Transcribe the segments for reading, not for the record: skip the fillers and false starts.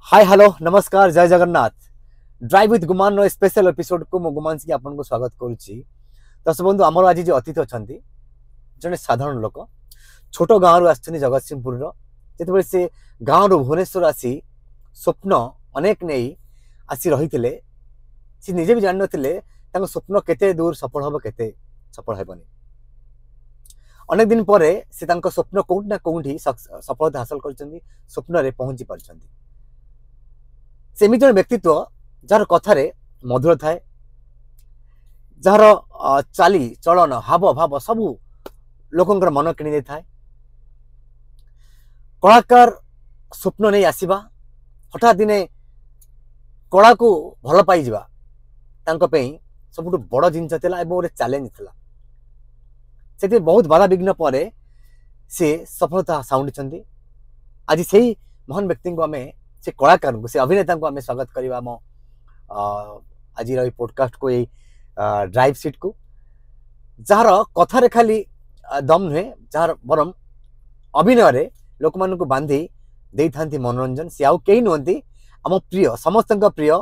हाय hello नमस्कार जय Jagannath drive with Guman रो स्पेशल एपिसोड को मो गुमान से आपन को स्वागत करूची। दर्शक बंधु आमर आज जो अतिथि अच्छा जड़े साधारण लोक छोट गाँव रु आसछन्ती जगतसिंहपुर जिते से गाँव रु भुवनेश्वर आसी स्वप्न अनेक नहीं आसी रही सी निजे भी जान नथिले स्वप्न केते दूर सफल हम केते सफल हेबनी। अनेक दिन पर से स्वप्न कोउठी ना कोउठी सफलता हासिल करछन्ती, स्वप्न रे पहुंची पारछन्ती। सेमित जन व्यक्तित्व जार कथार मधुर थाए, जार चाली चलन हाव भाव सबू लोकंकर मन किणी थाए। कलाकार स्वप्न नहीं आसवा हठात दिने कला को भल पाई सब बड़ जिनस गोटे चैलेंज था। से बहुत बाधा विघ्न पर से सफलता साउंडी। आज से महान व्यक्ति को आम से कलाकार को से अभिनेता को आम स्वागत करवा आम आज पॉडकास्ट को यही ड्राइव सीट को जार कथार खाली दम नुहे जार बरम अभिनय लोक मान को बांधी दे था मनोरंजन। से आउ कई नुहति आम प्रिय समस्त प्रिय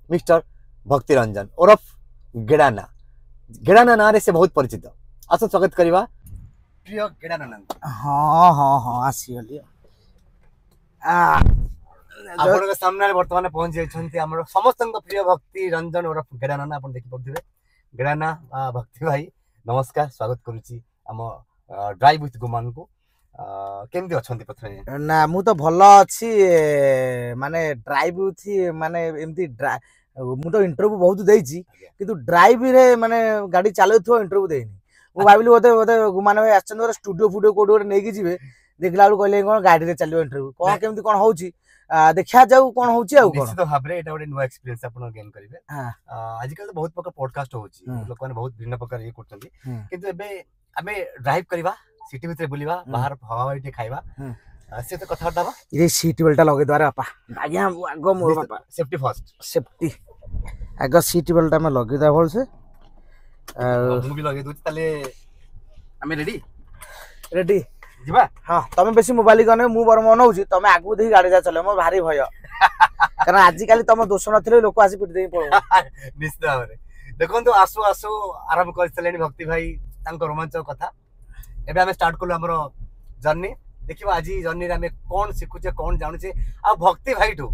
मिस्टर भक्ति रंजन ओरफ गेड़ाना। गेड़ाना ना रे से बहुत परिचित। आस स्वागत करवा प्रिय गेड़ाना। हाँ हाँ हाँ आसीगली आपन सामने वर्तमान पहुंच जाइछन्ती हमर समस्त प्रिय भक्ति रंजन ओरफ गेड़ाना। आपन देखि पड़थिबे गेड़ाना भक्ति भाई नमस्कार स्वागत करूची हम ड्राइव विथ गुमान को। केमती अछन्ती प्रथमे ना मु तो भल अछि माने ड्राइव विथ माने एमती मु तो इंटरव्यू बहुत देइछि किंतु ड्राइव रे माने गाड़ी चालौथो इंटरव्यू देइनी। मु भाबिली बोते बोते गुमान भाई आछन स्टूडियो फुडियो कोड कोड नेकी जिवे देखला बेलू कहले कोन गाड़ी रे चलियो इंटरव्यू कोन केमती कोन होउछि देखा जाऊ कोन होउछि आ कोन निश्चित भाबरे एटा गोटे नुवा एक्सपीरियंस आपन गेन करिवे। आज कल तो बहुत प्रकार पॉडकास्ट होउछि लोक माने बहुत भिन्न प्रकार ये करछन्ती किंतु एबे आमे ड्राइव करबा सिटी भीतर बुलिबा बाहर हवा हवा खाइबा से तो कथा दाबा ये सीट बेल्ट लगे द्वारा आपा आज्ञा आगो मोर बापा सेफ्टी फर्स्ट सेफ्टी आगो सीट बेल्ट में लगे दा बोल से मु भी लगे दोछि ताले आमे रेडी रेडी जिबा। हां तमे बेसी मोबाइल गने मु बर मन होउछि तमे आगु देही गाड़ी जा चले मो भारी भय कारण आज काली तम दोष नथिले लोक आसी पिट देई पळो निश्चित भाबरे देखंतु आसु आसु आरंभ करतलेनी भक्ति भाई तांको रोमांचक कथा एबे हमें स्टार्ट करलो हमरो जर्नी। देखिबा आज जर्नी रे हमें कोन सिखुचे कोन जानुचे आ भक्ति भाई ठू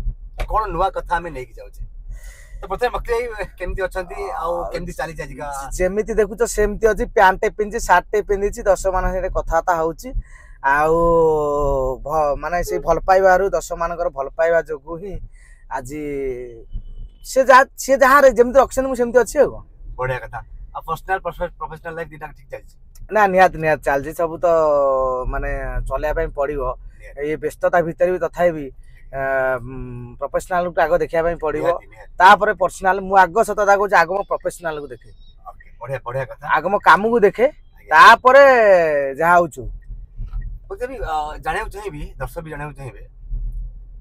कोन नुवा कथा हमें नेकी जाउचे। तो प्रथम भक्ति भाई केमती अछंती आ केमती चाली जाजिका जेमिति देखुचो सेमति अछि पैंट पिंजी शर्ट पिंदिछि दस मान से कथाता होउछि आ माने से भल पाइबारु दस मानकर भल पाइबा जोगु ही आज से जहा रे जेमिति रखछन मु सेमति अछि हो बढ़िया कथा। आ पर्सनल प्रोफेशनल लाइफ दिटा ठीक चलछि ना निहात चलछि सब तो माने चले पय पड़िबो ये व्यस्तता भीतर भी तथाय भी प्रोफेशनल को आगो देखिया पय पड़िबो तापर पर्सनल मु आगो सतता को आगो मो प्रोफेशनल को देखे। ओके बढ़िया बढ़िया कथा आगो मो काम को देखे तापर जहा होछु ओते भी जानियो चाहिबी दर्शक भी जानियो चाहिबे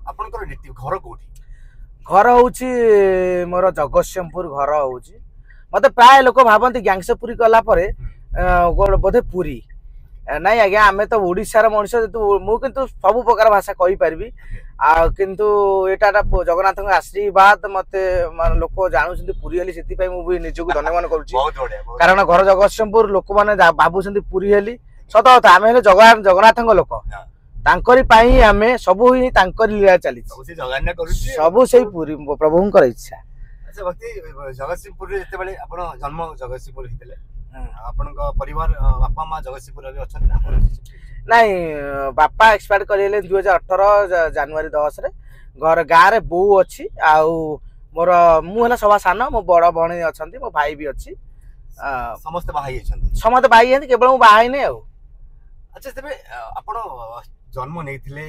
आपन को नेटिव घर कोठी घर होउछि मोर जगतसिंहपुर घर होउछि। मते प्राय लोक भाबंती गैंगसपुरी कला परे बोधे पुरी नाई आज्ञा आमे तो ओडिशार मनुष्य मु किंतु सब प्रकार भाषा कहि पारबी आ किंतु एटा जगन्नाथ आशीर्वाद मते लोक जानुछंती पुरी हेली सेति पय मु भी निजको धन्यवाद करूची। बहुत बढ़िया कारण घर जगतसिंहपुर लोक माने भाबुछंती पुरी हेली सत कथा आमे हेले जगन्नाथଙ୍କ लोक तांकरी पाई आमे सबु ही तांकरी लीला चली सबसे जगन्नाथ करूची सबु सेही पुरी प्रभुंकर इच्छा। अच्छा भक्ति जगतसिंहपुर रे जेते बेले आपण जन्म जगतसिंहपुर हितले आपण परिवार बापा मां जगतसिंहपुर रे अछन ना नहीं बापा एक्सपायर करेले 2018 जनवरी 10 रे घर गाँ रे बो अछि आ मोर मु हला सवा सान मो बड़ भणी अछंती मो भाई भी अछि समस्त बाहाई अछंती समस्त भाई हन केवल मु बाहाई नै आउ। अच्छा तबे आपण जन्म नेथिले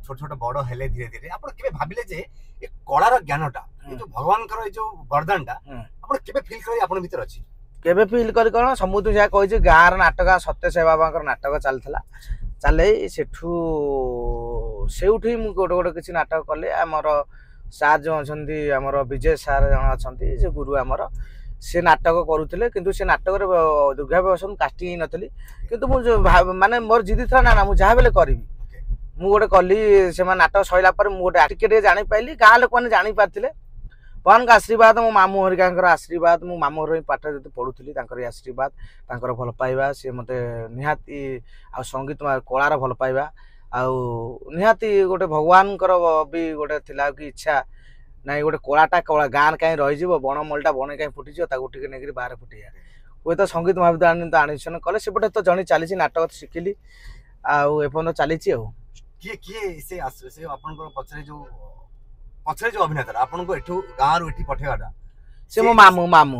छोट छोट बड़ हेले धीरे धीरे आपण केबे भाबिले जे ए कलार ज्ञानटा ए जो भगवान कर ए जो वरदानटा आपण केबे फील करी आपण भीतर अछि केबे फील करी कोन समुद्र जा कहै छै गाँर नाटक सत्य साई बाबा कर नाटक चलथला चले सेठू सेउठी मु गोटे गोटे किछि नाटक कले हमर सार जो अछंती हमर विजय सार जण अछंती जे गुरु हमर से नाटक करूथिले किंतु से नाटक रे दुर्गा व्यसन कास्टिंग नथली किंतु मु माने मोर जिदी था ना मु जहा बेले करबी ମୁଁ ଗୋଟେ କଲି ସେମାନେ ନାଟକ ସଇଲା ପରେ ମୁଁ ଗୋଟେ ଟିକେ ଟିକେ ଜାଣିପାରିଲି ଗାଁ ଲୋକମାନେ ଜାଣିପାରିଥିଲେ ଭଗବାନଙ୍କ ଆଶୀର୍ବାଦ ମୋ ମାମୁଁ ହରିକାଙ୍କର ଆଶୀର୍ବାଦ ମୁଁ ମାମୁଁ ଘର ପାଠ ଯଦି ପଢୁଥିଲି ତାଙ୍କର ଆଶୀର୍ବାଦ ତାଙ୍କର ଭଲ ପାଇବା ସିଏ ମୋତେ ନିହାତି ଆଉ ସଙ୍ଗୀତ କଳାର ଭଲ ପାଇବା ଆଉ ନିହାତି ଗୋଟେ ଭଗବାନଙ୍କର ବି ଗୋଟେ ଥିଲା କି ଇଚ୍ଛା ନାଇଁ ଗୋଟେ କଳାଟା ଗାଁରେ କାହିଁ ରହିଯିବ ବଣମଲ୍ଲିଟା ବଣେ କାହିଁ ଫୁଟିଯିବ ତାକୁ ଟିକେ ନେଇକରି ବାହାରେ ଫୁଟେଇବା ହୁଏତ ସଙ୍ଗୀତ ମହାବିଦ୍ୟାଳୟ ଆଡମିସନ କଲେ ସେପଟେ ତ ଜଣେ ଚାଲିଛି ନାଟକ ଶିଖିଲି ଆଉ ଏପର୍ଯ୍ୟନ୍ତ ଚାଲିଛି ଆଉ କିଏ କିଏ ସେ ଆପଣଙ୍କର ପଛରେ ଯୋଉ ଅଭିନେତା ଆପଣଙ୍କୁ ଏଠୁ ଗାଁରୁ ଏଠି ପଠେଇବାଟା ସେ ମୋ ମାମୁଁ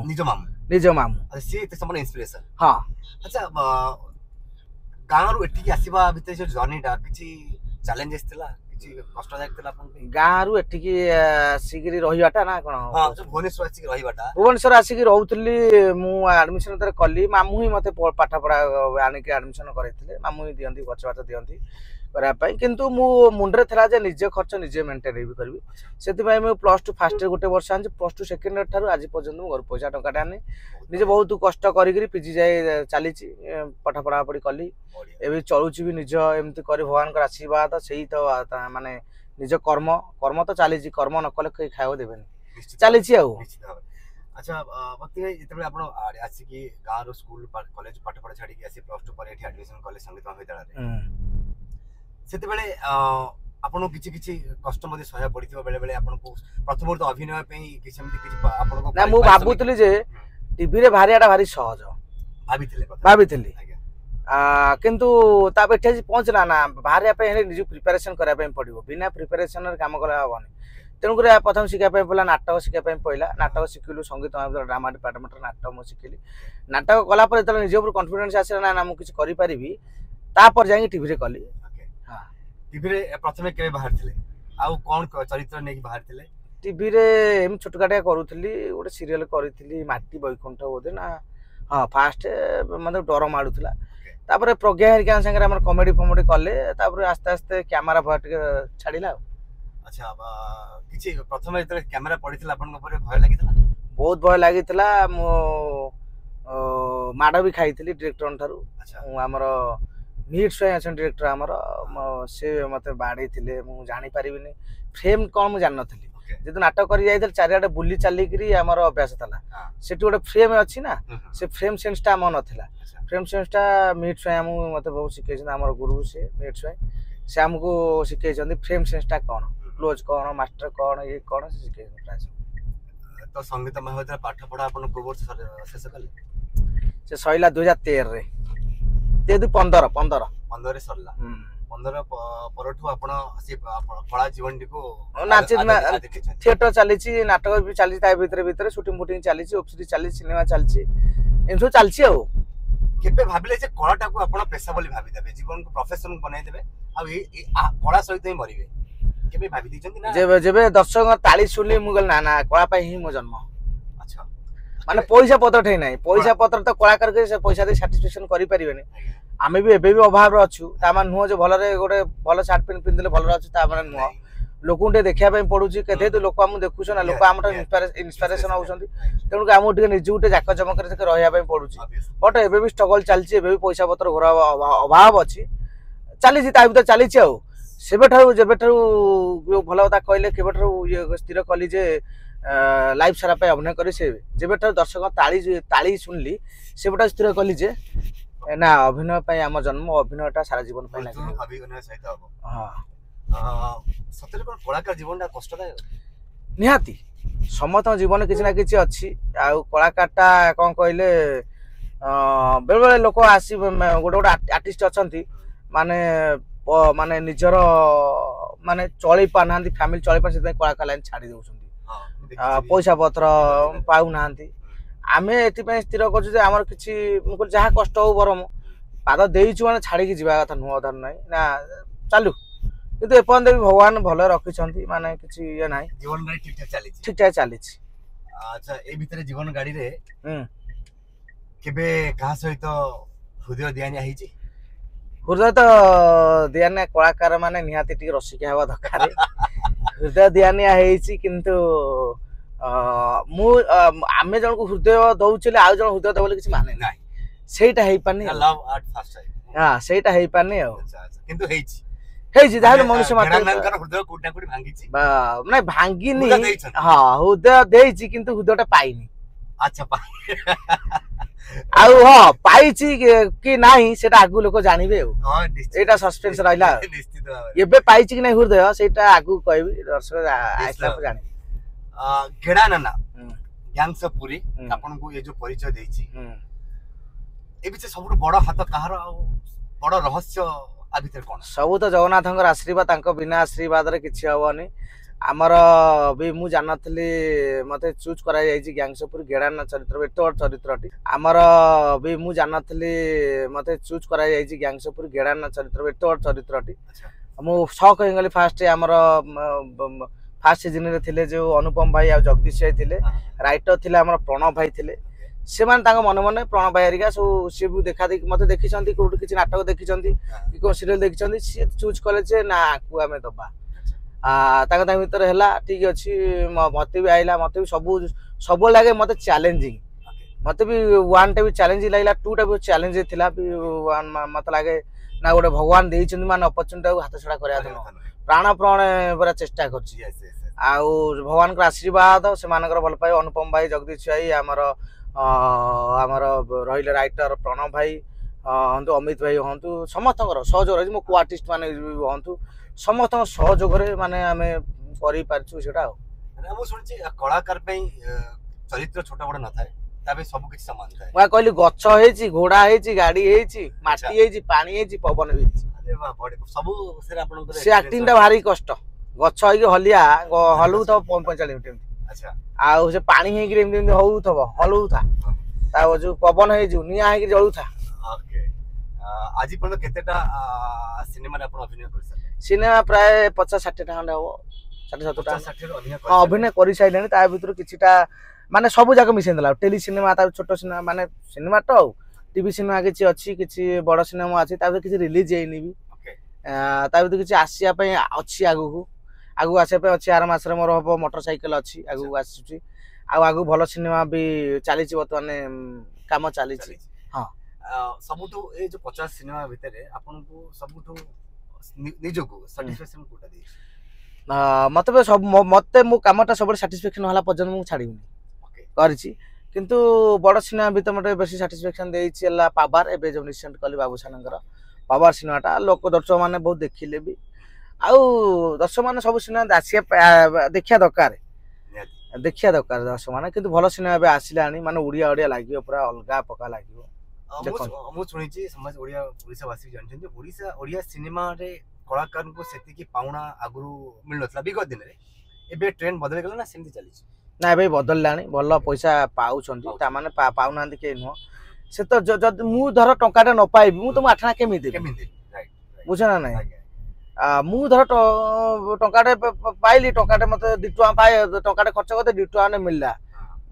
ନିଜ ମାମୁଁ ସିଏ ଏତେ ସମୟ ଇନ୍ସପିରେସନ ହଁ ଆଚ୍ଛା ଗାଁରୁ ଏଠିକି ଆସିବା ଭିତରେ ଯୋଉ ଜର୍ଣ୍ଣିଟା କିଛି ଚ୍ୟାଲେଞ୍ଜେସ୍ ଥିଲା କିଛି କଷ୍ଟଦାୟକ ଥିଲା ଆପଣଙ୍କୁ ଗାଁରୁ ଏଠିକି ଆସିକିରି ରହିବାଟା ନା କଣ ଭୁବନେଶ୍ୱର ଆସିକି ରହିବାଟା ଭୁବନେଶ୍ୱର ଆସିକି ରହୁଥିଲି ମୁଁ ଆଡମିସନ ଯେତେବେଳେ କଲି ମାମୁଁ ହିଁ ମତେ ପାଠ ପଢା ଆଣିକି ଆଡମିସନ କରେଇଥିଲେ ମାମୁଁ ହିଁ ଦିଅନ୍ତି ଖର୍ଚ୍ଚ ବାର୍ଚ୍ଚ ଦିଅନ୍ତି କରିବା ପାଇଁ କିନ୍ତୁ ମୁଁ ମୁଣ୍ଡରେ ଥିଲା ଯେ ନିଜେ ଖର୍ଚ୍ଚ ନିଜେ ମେଣ୍ଟେନ ବି କରିବି ସେଥିପାଇଁ ମୁଁ +2 ଫାର୍ଷ୍ଟ ଇୟର ଗୋଟେ ବର୍ଷ ଆଣିଛି +2 ସେକେଣ୍ଡ ଇୟର ଠାରୁ ଆଜି ପର୍ଯ୍ୟନ୍ତ ମୁଁ ଘର ପଇସା ଟଙ୍କାଟେ ଆଣି ନିଜେ ବହୁତ କଷ୍ଟ କରିକିରି ପିଜି ଯାଇ ଚାଲିଛି ପାଠ ପଢାପଢି କଲି ଏବେ ଚଳୁଛି ବି ନିଜ ଏମିତି କରି ଭଗବାନଙ୍କର ଆଶୀର୍ବାଦ ସେଇ ତ ମାନେ ନିଜ କର୍ମ ତ ଚାଲିଛି କର୍ମ ନ କଲେ କେହି ଖାଇବାକୁ ଦେବେନି ଚାଲିଛି ଆଉ ଆଚ୍ଛା ମତେ ଯେତେବେଳେ ଆପଣ ଆସିକି ଗାଁରୁ ସ୍କୁଲ କଲେଜ ପାଠ ପଢା ଛାଡିକି ଆସି +2 ପରେ ଏଠି ଆଡମିସନ କଲେ ସଙ୍ଗୀତ ମହାବିଦ୍ୟାଳୟରେ ସେତେବେଳେ ଆପଣଙ୍କୁ କିଛି କିଛି କଷ୍ଟ ମଧ୍ୟ ସହ୍ୟ ପଡିଥିବ ବେଳେ ବେଳେ ଆପଣଙ୍କୁ ପ୍ରଥମରୁ ତ ଅଭିନୟ ପାଇଁ କିଛି ଏମିତି କିଛି ଆପଣଙ୍କୁ ନା ମୁଁ ଭାବୁଥିଲି ଯେ ଟିଭିରେ ବାହାରିବାଟା ଭାରି ସହଜ ଭାବିଥିଲି କିନ୍ତୁ ତାପରେ ଏଠି ଆସି ପହଞ୍ଚିଲା ନା ବାହାରିବା ପାଇଁ ହେଲେ ନିଜକୁ ପ୍ରିପାରେସନ କରିବା ପାଇଁ ପଡିବ ବିନା ପ୍ରିପାରେସନରେ କାମ କଲେ ହବନି ତେଣୁକରି ପ୍ରଥମ ଶିଖିବା ପାଇଁ ପଡ଼ିଲା ନାଟକ ଶିଖିବା ପାଇଁ ପଡ଼ିଲା ନାଟକ ଶିଖିଲୁ ସଙ୍ଗୀତ ମହାବିଦ୍ୟାଳୟ ଡ୍ରାମା ଡିପାର୍ଟମେଣ୍ଟର ନାଟକ ମୁଁ ଶିଖିଲି ନାଟକ କଲା ପରେ ଯେତେବେଳେ ନିଜ ଉପରୁ କନଫିଡେନ୍ସ ଆସିଲା ନା ମୁଁ କିଛି କରିପାରିବି ତାପରେ ଯାଇକି ଟିଭିରେ କଲି ଟିଭିରେ ପ୍ରଥମେ କେବେ ବାହାରିଥିଲେ ଆଉ କଣ ଚରିତ୍ର ନେଇକି ବାହାରିଥିଲେ ଟିଭିରେ ଏମିତି ଛୋଟକାଟିଆ କରୁଥିଲି ଗୋଟେ ସିରିଏଲ କରିଥିଲି ମାଟି ବୈକୁଣ୍ଠ ବୋଧେ ନା ହଁ ଫାଷ୍ଟ ମତେ ଡର ମାଡୁଥିଲା ତାପରେ ପ୍ରଜ୍ଞା ହେରିକାଙ୍କ ସାଙ୍ଗରେ ଆମର କମେଡି ଫମେଡି କଲେ ତାପରେ ଆସ୍ତେ ଆସ୍ତେ କ୍ୟାମେରା ଭୟ ଟିକେ ଛାଡ଼ିଲା ଆଉ ଆଚ୍ଛା କିଛି ପ୍ରଥମେ ଯେତେବେଳେ କ୍ୟାମେରା ପଡିଥିଲା ଆପଣଙ୍କ ଉପରେ ଭୟ ଲାଗିଥିଲା ବହୁତ ଭୟ ଲାଗିଥିଲା ମୁଁ ମାଡ଼ ବି ଖାଇଥିଲି ଡିରେକ୍ଟରଙ୍କ ଠାରୁ ମୁଁ ଆମର ମିଟ୍ ସ୍ୱାଇଁ ଅଛନ୍ତି ଡିରେକ୍ଟର ଆମର ସେ ମତେ ବାଡ଼େଇଥିଲେ ମୁଁ ଜାଣିପାରିବିନି ଫ୍ରେମ୍ କ'ଣ ମୁଁ ଜାଣିନଥିଲି ଯେହେତୁ ନାଟକ କରି ଯାଇଥିଲି ଚାରିଆଡେ ବୁଲି ଚାଲିକିରି ଆମର ଅଭ୍ୟାସ ଥିଲା ସେଠି ଗୋଟେ ଫ୍ରେମ୍ ଅଛି ନା ସେ ଫ୍ରେମ୍ ସେନ୍ସଟା ଆମର ନଥିଲା ଫ୍ରେମ୍ ସେନ୍ସଟା ମିଟ୍ ସ୍ୱାଇଁ ଆମକୁ ମତେ ବହୁତ ଶିଖେଇଛନ୍ତି ଆମର ଗୁରୁ ସେ ମିଟ୍ ସ୍ୱାଇଁ ସେ ଆମକୁ ଶିଖେଇଛନ୍ତି ଫ୍ରେମ୍ ସେନ୍ସଟା କ'ଣ କ୍ଲୋଜ୍ କ'ଣ ମାଷ୍ଟର କ'ଣ ଇଏ କ'ଣ ସେ ଶିଖେଇଛନ୍ତି ପ୍ରାୟ ତ ସଙ୍ଗୀତ ମହାବିଦ୍ୟାଳୟ ପାଠ ପଢା ଆପଣ କୋଉ ବର୍ଷ ଶେଷ କଲେ ସେ ସରିଲା 2013ରେ 15ରେ ସରିଲା 15 ପରଠୁ ଆପଣ ସେ କଳା ଜୀବନଟିକୁ ଥିଏଟର ଚାଲିଛି ନାଟକ ବି ଚାଲିଛି ତା ଭିତରେ ସୁଟିଂ ଫୁଟିଂ ଚାଲିଛି ୱେବ୍ ସିରିଜ ଚାଲିଛି ସିନେମା ଚାଲିଛି ଏମିତି ସବୁ ଚାଲିଛି ଆଉ କେବେ ଭାବିଲେ ଯେ କଳାଟାକୁ ଆପଣ ପେଶା ବୋଲି ଭାବିଦେବେ ଜୀବନକୁ ପ୍ରଫେସନ ବନେଇଦେବେ ଆଉ ଏଇ କଳା ସହିତ ହିଁ ମରିବେ କେବେ ଭାବି ଦେଇଛନ୍ତି ନା ଯେବେ ଦର୍ଶକ ତାଳି ଶୁଣିଲି ମୁଁ କହିଲି ନା କଳା ପାଇଁ ହିଁ ମୋ ଜନ୍ମ ଆଚ୍ଛା ମାନେ ପଇସା ପତ୍ର ଠେଇ ନାହିଁ ପଇସା ପତ୍ର ତ କଳାକାର ସେ ପଇସା ଦେଇ ସାଟିସ୍ଫାକ୍ସନ କରିପାରିବେନି ଆମେ ବି ଏବେ ବି ଅଭାବରେ ଅଛୁ ତା ମାନେ ନୁହଁ ଯେ ଭଲରେ ଗୋଟେ ଭଲ ସାର୍ଟ ପ୍ୟାଣ୍ଟ ପିନ୍ଧିଲେ ଭଲରେ ଅଛୁ ତା ମାନେ ନୁହଁ ଲୋକଙ୍କୁ ଟିକେ ଦେଖିବା ପାଇଁ ପଡୁଛି କେତେ ଲୋକ ଆମକୁ ଦେଖୁଛନ୍ତି ନା ଲୋକ ଆମଠାରୁ ଇନ୍ସପାଇରେସନ ହଉଛନ୍ତି ତେଣୁକି ଆମକୁ ଟିକେ ନିଜକୁ ଟିକେ ଜାକଜମକରେ ଟିକେ ରହିବା ପାଇଁ ପଡୁଛି ବଟ୍ ଏବେ ବି ଷ୍ଟ୍ରଗଲ ଚାଲିଛି ଏବେ ବି ପଇସା ପତ୍ର ଘର ଅଭାବ ଅଛି ଚାଲିଛି ତା ଭିତରେ ଚାଲିଛି ଆଉ ଯେବେଠାରୁ ଭଲ କଥା କହିଲେ କେବେଠାରୁ ସ୍ଥିର କଲି ଯେ ଲାଇଫ୍ ସାରା ପାଇଁ ଅଭିନୟ କରି ସେ ଯେବେଠାରୁ ଦର୍ଶକ ତାଳି ଶୁଣିଲି ସେବେଠାରୁ ସ୍ଥିର କଲି ଯେ ନା ଅଭିନୟ ପାଇଁ ଆମ ଜନ୍ମ ଅଭିନୟଟା ସାରା ଜୀବନ ପାଇଁ ଲାଗିବ କଳାକାର ଜୀବନଟା କଷ୍ଟଦାୟକ ନିହାତି ସମସ୍ତଙ୍କ ଜୀବନରେ କିଛି ନା କିଛି ଅଛି ଆଉ କଳାକାରଟା କ'ଣ କହିଲେ ବେଳେବେଳେ ଲୋକ ଆସି ଗୋଟେ ଆର୍ଟିଷ୍ଟ ଅଛନ୍ତି ମାନେ ନିଜର ମାନେ ଚଳେଇ ପାରୁନାହାନ୍ତି ଫ୍ୟାମିଲି ଚଳେଇ ପାରୁନାହାନ୍ତି ସେଥିପାଇଁ କଳାକାର ଲାଇନ୍ ଛାଡ଼ି ଦେଉଛନ୍ତି ପଇସା ପତ୍ର ପାଉନାହାନ୍ତି ଆମେ ଏଥିପାଇଁ ସ୍ଥିର କରୁଛୁ ଯେ ଆମର କିଛି ମୁଁ କହିଲି ଯାହା କଷ୍ଟ ହଉ ବରଂ ପାଦ ଦେଇଛୁ ମାନେ ଛାଡ଼ିକି ଯିବା କଥା ନୁହଁ ଅଧାର ନାହିଁ ନା ଚାଲୁ କିନ୍ତୁ ଏପର୍ଯ୍ୟନ୍ତ ବି ଭଗବାନ ଭଲ ରଖିଛନ୍ତି ମାନେ କିଛି ଇଏ ନାହିଁ ଜୀବନ ଠିକ ଠାକ ଚାଲିଛି ଆଚ୍ଛା ଏଇ ଭିତରେ ଜୀବନ ଗାଡିରେ କେବେ କାହା ସହିତ ହୃଦୟ ଦିଆନିଆ ହେଇଛି ହୃଦୟ ତ ଦିଆନିଆ କଳାକାର ମାନେ ନିହାତି ଟିକେ ରସିକିଆ ହେବା ଦରକାର ହୃଦୟ ଦିଆନିଆ ହେଇଛି କିନ୍ତୁ ଆମେ ଜଣକୁ ହୃଦୟ ଦଉଛୁ ଆଉ ଜଣ ହୃଦୟ ଦେବ ବୋଲି କିଛି ମାନେ ନାହିଁ ସେଇଟା ହେଇପାରୁନି ସେଇଟା ହେଇପାରୁନି ଆଉ କିନ୍ତୁ ହେଇଛି ହେଇଛି ଯାହେଲେ ମଣିଷ ମାତ୍ର ହୃଦୟ କୋଉଠି ନା କୋଉଠି ଭାଙ୍ଗିଛି ମାନେ ଭାଙ୍ଗିନି ହୃଦୟ ଦେଇଛନ୍ତି। ହଁ ହୃଦୟ ଦେଇଛି କିନ୍ତୁ ହୃଦୟଟା ପାଇନି। ଆଚ୍ଛା ଆଉ ହଁ ପାଇଛି କି ନାହିଁ ସେଟା ଆଗକୁ ଲୋକ ଜାଣିବେ ଆଉ ହଁ ନିଶ୍ଚିତ ଏଇଟା ସସ୍ପେନ୍ସ ରହିଲା ଆଉ। ନିଶ୍ଚିତ ଭାବରେ ଏବେ ପାଇଛି କି ନାହିଁ ହୃଦୟ ସେଇଟା ଆଗକୁ କହିବି ଦର୍ଶକ ଆସିଲା ପରେ ଜାଣିବେ। ଘେଡ଼ା ନାନା ଗ୍ୟାଙ୍ଗସ୍ ଅଫ୍ ପୁରୀ ଆପଣଙ୍କୁ ଏ ଯୋଉ ପରିଚୟ ଦେଇଛି ଏ ବିଷୟରେ ସବୁଠୁ ବଡ ହାତ କାହାର ଆଉ ବଡ ରହସ୍ୟ ଆ ଭିତରେ କଣ? ସବୁ ତ ଜଗନ୍ନାଥଙ୍କର ଆଶୀର୍ବାଦ ତାଙ୍କ ବିନା ଆଶୀର୍ବାଦରେ କିଛି ହବନି। ଆମର ବି ମୁଁ ଜାଣିନଥିଲି ମତେ ଚୁଜ୍ କରାଯାଇଛି ଗ୍ୟାଙ୍ଗସ୍ ଅଫ୍ ପୁରୀ ଘେଡ଼ାନା ଚରିତ୍ର ଏତେ ବଡ଼ ଚରିତ୍ରଟି ଆମର ବି ମୁଁ ଜାଣିନଥିଲି ମତେ ଚୁଜ୍ କରାଯାଇଛି ଗ୍ୟାଙ୍ଗସ୍ ଅଫ୍ ପୁରୀ ଘେଡ଼ାନା ଚରିତ୍ର ଏତେ ବଡ଼ ଚରିତ୍ରଟି ମୁଁ ସକ୍ ହେଇଗଲି। ଫାଷ୍ଟ ଆମର ଫାଷ୍ଟ ସିଜନରେ ଥିଲେ ଯୋଉ ଅନୁପମ ଭାଇ ଆଉ ଜଗଦୀଶ ଭାଇ ଥିଲେ, ରାଇଟର ଥିଲେ ଆମର ପ୍ରଣବ ଭାଇ ଥିଲେ। ସେମାନେ ତାଙ୍କ ମନେ ମନେ ପ୍ରଣବ ଭାଇ ହେରିକା ସବୁ ସିଏ ବି ଦେଖା ଦେଖି ମତେ ଦେଖିଛନ୍ତି, କୋଉଠି କିଛି ନାଟକ ଦେଖିଛନ୍ତି କି କୋଉ ସିରିଏଲ ଦେଖିଛନ୍ତି, ସିଏ ଚୁଜ୍ କଲେ ଯେ ନା ଆକୁ ଆମେ ଦବା। ତାଙ୍କ ଭିତରେ ହେଲା ଠିକ ଅଛି। ମତେ ବି ଆଇଲା, ମତେ ବି ସବୁ ଲାଗେ ମତେ ଚ୍ୟାଲେଞ୍ଜିଂ। ମତେ ବି 1 ଟା ବି ଚ୍ୟାଲେଞ୍ଜିଂ ଲାଗିଲା, 2 ଟା ବି ଚ୍ୟାଲେଞ୍ଜିଂ ଥିଲା। ମତେ ଲାଗେ ନା ଗୋଟେ ଭଗବାନ ଦେଇଛନ୍ତି ମାନେ ଅପରଚୁନିଟିକୁ ହାତ ଛଡା କରିବା ନୁହଁ, ପ୍ରାଣପଣେ ପୁରା ଚେଷ୍ଟା କରୁଛି। ଆଉ ଭଗବାନଙ୍କର ଆଶୀର୍ବାଦ, ସେମାନଙ୍କର ଭଲ ପାଇବା, ଅନୁପମ ଭାଇ, ଜଗଦୀଶ ଭାଇ, ଆମର ରହିଲେ ରାଇଟର ପ୍ରଣବ ଭାଇ ହୁଅନ୍ତୁ, ଅମିତ ଭାଇ ହୁଅନ୍ତୁ, ସମସ୍ତଙ୍କର ସହଯୋଗ ରହିଛି। ମୋ କୋ ଆର୍ଟିଷ୍ଟ ମାନେ ହୁଅନ୍ତୁ, ସମସ୍ତଙ୍କ ସହଯୋଗରେ ମାନେ ଆମେ କରିପାରିଛୁ ସେଟା। ଆଉ ମୁଁ ଶୁଣିଛି କଳାକାର ପାଇଁ ଚରିତ୍ର ଛୋଟ ବଡ ନଥାଏ, ତା ପାଇଁ ସବୁ କିଛି ସମାନ ଥାଏ। ମୁଁ କହିଲି ଗଛ ହେଇଛି, ଘୋଡା ହେଇଛି, ଗାଡି ହେଇଛି, ମାଟି ହେଇଛି, ପାଣି ହେଇଛି, ପବନ ବି ହେଇଛି। ସବୁ ଆପଣଙ୍କର ସେ ଆକ୍ଟିଂ ଟା ଭାରି କଷ୍ଟ। ଗଛ ହେଇକି ହଲୁଥିବ 45 ମିନିଟ୍, ଆଉ ସେ ପାଣି ହେଇକି ଏମିତି ହଉଥିବ ହଲୁଥା, ତା ଯୋଉ ପବନ ହେଇଯିବ ନିଆଁ ହେଇକି ଜଳୁଥା। ଆଜି ପର୍ଯ୍ୟନ୍ତ କେତେଟା ସିନେମାରେ ଆପଣ ଅଭିନୟ କରିସାରିଲେ? ସିନେମା ପ୍ରାୟ 50-60ଟା ଖଣ୍ଡେ ହବ, 60-70ଟା ଅଭିନୟ କରିସାରିଲେଣି। ତା ଭିତରୁ କିଛିଟା ମାନେ ସବୁ ଯାକ ମିଶେଇ ଦେଲା। ଟେଲି ସିନେମା, ତା ଛୋଟ ସିନେମା ମାନେ ସିନେମା ତ ଆଉ ଟିଭି ସିନେମା କିଛି ଅଛି, କିଛି ବଡ ସିନେମା ଅଛି, ତା ଭିତରେ କିଛି ରିଲିଜ ହେଇନି ବି। ତା ଭିତରେ କିଛି ଆସିବା ପାଇଁ ଅଛି, ଆଗକୁ ଆସିବା ପାଇଁ ଅଛି। ଆର ମାସରେ ମୋର ହବ ମୋଟର ସାଇକେଲ ଅଛି, ଆଗକୁ ଆସୁଛି। ଆଉ ଆଗକୁ ଭଲ ସିନେମା ବି ଚାଲିଛି, ବର୍ତ୍ତମାନ କାମ ଚାଲିଛି। ହଁ ସବୁଠୁ ଏଇ ଯୋଉ 50 ସିନେମା ଭିତରେ ଆପଣଙ୍କୁ ସବୁଠୁ ନିଜକୁ ସାଟିସ୍ଫାକ୍ସନ କୋଉଟା ଦେଇଛି? ମତେ ମୋ କାମଟା ସବୁବେଳେ ସାଟିସ୍ଫାକ୍ସନ ହେଲା ପର୍ଯ୍ୟନ୍ତ ମୁଁ ଛାଡ଼ିବିନି, କରିଛି। କିନ୍ତୁ ବଡ ସିନେମା ଭିତରେ ମତେ ବେଶୀ ସାଟିସ୍ଫାକ୍ସନ ଦେଇଛି ହେଲା ପାୱାର। ଏବେ ଯୋଉ ରିସେଣ୍ଟ କଲି ବାବୁସାନଙ୍କର ପାୱାର ସିନେମାଟା, ଲୋକ ଦର୍ଶକ ମାନେ ବହୁତ ଦେଖିଲେ ବି। ଆଉ ଦର୍ଶକ ମାନେ ସବୁ ସିନେମା ଦେଖିବା ଦରକାର ଦର୍ଶକ ମାନେ। କିନ୍ତୁ ଭଲ ସିନେମା ଏବେ ଆସିଲାଣି, ମାନେ ଓଡିଆ ଲାଗିବ, ପୁରା ଅଲଗା ପ୍ରକାର ଲାଗିବ। ମୁଁ ଶୁଣିଛି ସମସ୍ତେ ଓଡ଼ିଶାବାସୀ ଜାଣିଛନ୍ତି, ଓଡ଼ିଆ ସିନେମାରେ କଳାକାରଙ୍କୁ ସେତିକି ପାଉଣା ଆଗରୁ ମିଳୁନଥିଲା ବିଗତ ଦିନରେ। ଏବେ ଟ୍ରେଣ୍ଡ ବଦଳିଗଲା ନା ସେମିତି ଚାଲିଛି? ନା ଏବେ ବଦଳିଲାଣି, ଭଲ ପଇସା ପାଉଛନ୍ତି, ତାମାନେ ପାଉନାହାନ୍ତି କେହି ନୁହଁ। ସେ ତ ଯଦି ମୁଁ ଧର ଟଙ୍କାଟେ ନ ପାଇବି, ମୁଁ ତମକୁ 8 ଆଣା କେମିତି ଦେବି? ବୁଝ ନା ନାଇଁ? ମୁଁ ଧର ଟଙ୍କାଟେ ପାଇଲି, ଟଙ୍କାଟେ ମତେ 2 ଟଙ୍କା ଟଙ୍କାଟେ ଖର୍ଚ୍ଚ କରିତେ 2 ଟଙ୍କା ମିଳିଲା,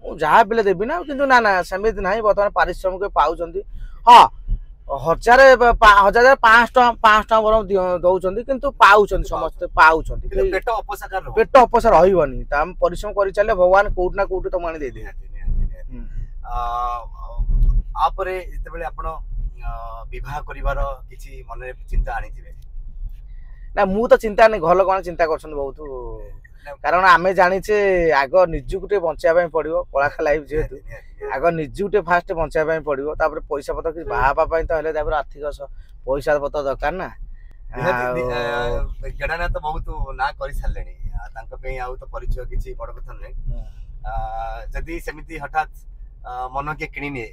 ମୁଁ ଯାହା ପିଲେ ଦେବି ନା। କିନ୍ତୁ ନା ସେମିତି ନାହିଁ, ବର୍ତ୍ତମାନ ପାରିଶ୍ରମିକ ପାଉଛନ୍ତି। ହଁ 1000-500 ଟଙ୍କା ବରଂ ଦଉଛନ୍ତି, କିନ୍ତୁ ପାଉଛନ୍ତି, ସମସ୍ତେ ପାଉଛନ୍ତି। ପେଟ ଅପୋଷା ରହିବନି, ତମେ ପରିଶ୍ରମ କରି ଚାଲିଲେ ଭଗବାନ କୋଉଠି ନା କୋଉଠି ତମକୁ ଆଣି ଦେଇଦେବେ। ଆପରେ ଯେତେବେଳେ ଆପଣ ବିବାହ କରିବାର କିଛି ମନରେ ଚିନ୍ତା ଆଣିଥିବେ? ନା ମୁଁ ତ ଚିନ୍ତା ନାହିଁ, ଘର ଲୋକମାନେ ଚିନ୍ତା କରୁଛନ୍ତି ବହୁତ। କାରଣ ଆମେ ଜାଣିଛେ ଆଗ ନିଜକୁ ଟିକେ ବଞ୍ଚିବା ପାଇଁ ପଡିବ, କଳାକାର ଲାଇଫ ଯେହେତୁ ଆଗ ନିଜକୁ ଟିକେ ଫାଷ୍ଟ ବଞ୍ଚିବା ପାଇଁ ପଡିବ। ତାପରେ ପଇସା ପତ୍ର କିଛି ବାହା ହେବା ପାଇଁ ତ ହେଲେ ତାପରେ ଆର୍ଥିକ ପଇସା ପତ୍ର ଦରକାର ନା। ଘେଡ଼ାନା ତ ବହୁତ ନାଁ କରି ସାରିଲେଣି, ତାଙ୍କ ପାଇଁ ଆଉ ତ ପରିଚୟ କିଛି ବଡ କଥା ନୁହେଁ। ଯଦି ସେମିତି ହଠାତ୍ ମନ କିଏ କିଣିନିଏ,